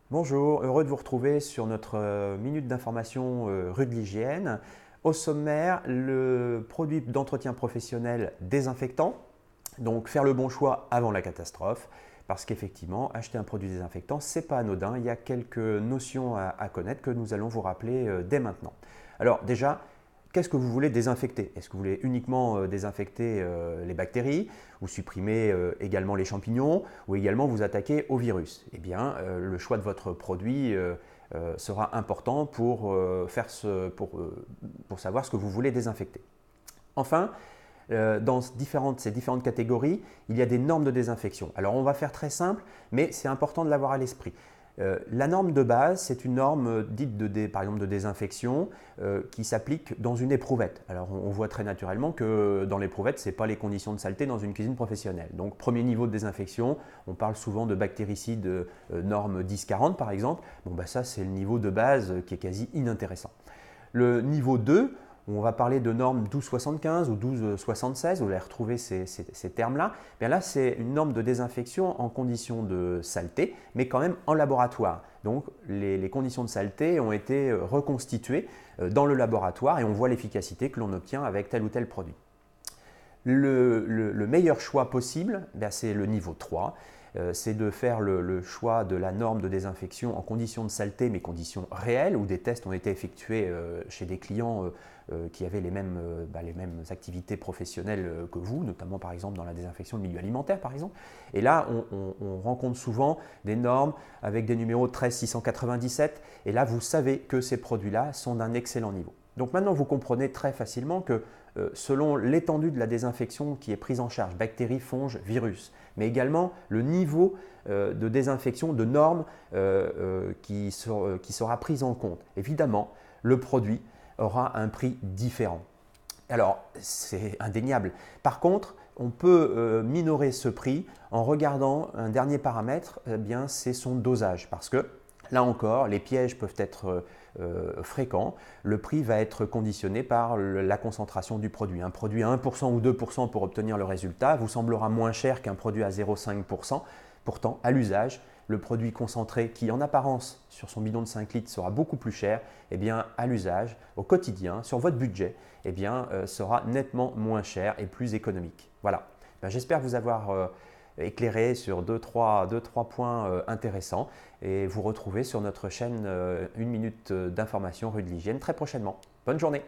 Bonjour, heureux de vous retrouver sur notre minute d'information rue de l'hygiène. Au sommaire, le produit d'entretien professionnel désinfectant, donc faire le bon choix avant la catastrophe, parce qu'effectivement, acheter un produit désinfectant, ce n'est pas anodin, il y a quelques notions à connaître que nous allons vous rappeler dès maintenant. Alors déjà, qu'est-ce que vous voulez désinfecter? Est-ce que vous voulez uniquement désinfecter les bactéries ou supprimer également les champignons ou également vous attaquer au virus? Eh bien, le choix de votre produit sera important pour savoir ce que vous voulez désinfecter. Enfin, dans ces différentes catégories, il y a des normes de désinfection. Alors on va faire très simple, mais c'est important de l'avoir à l'esprit. La norme de base, c'est une norme dite par exemple de désinfection qui s'applique dans une éprouvette. Alors on voit très naturellement que dans l'éprouvette, ce n'est pas les conditions de saleté dans une cuisine professionnelle. Donc premier niveau de désinfection, on parle souvent de bactéricide norme 10-40 par exemple. Bon, bah, ça c'est le niveau de base qui est quasi inintéressant. Le niveau 2, on va parler de norme 1275 ou 1276, vous allez retrouver ces termes-là. Bien là, c'est une norme de désinfection en conditions de saleté, mais quand même en laboratoire. Donc les conditions de saleté ont été reconstituées dans le laboratoire et on voit l'efficacité que l'on obtient avec tel ou tel produit. Le meilleur choix possible, c'est le niveau 3. C'est de faire le choix de la norme de désinfection en conditions de saleté, mais conditions réelles, où des tests ont été effectués chez des clients qui avaient les mêmes activités professionnelles que vous, notamment par exemple dans la désinfection de milieu alimentaire par exemple. Et là, on rencontre souvent des normes avec des numéros 13697, et là vous savez que ces produits-là sont d'un excellent niveau. Donc maintenant vous comprenez très facilement que selon l'étendue de la désinfection qui est prise en charge, bactéries, fonges, virus, mais également le niveau de désinfection de normes qui sera prise en compte. Évidemment, le produit aura un prix différent. Alors, c'est indéniable. Par contre, on peut minorer ce prix en regardant un dernier paramètre, c'est son dosage, parce que là encore, les pièges peuvent être fréquents. Le prix va être conditionné par la concentration du produit. Un produit à 1% ou 2% pour obtenir le résultat vous semblera moins cher qu'un produit à 0,5%. Pourtant, à l'usage, le produit concentré qui, en apparence, sur son bidon de 5 litres sera beaucoup plus cher, à l'usage, au quotidien, sur votre budget, sera nettement moins cher et plus économique. Voilà. J'espère vous avoir éclairé sur deux, trois points intéressants et vous retrouver sur notre chaîne Une minute d'information rue de l'hygiène très prochainement. Bonne journée!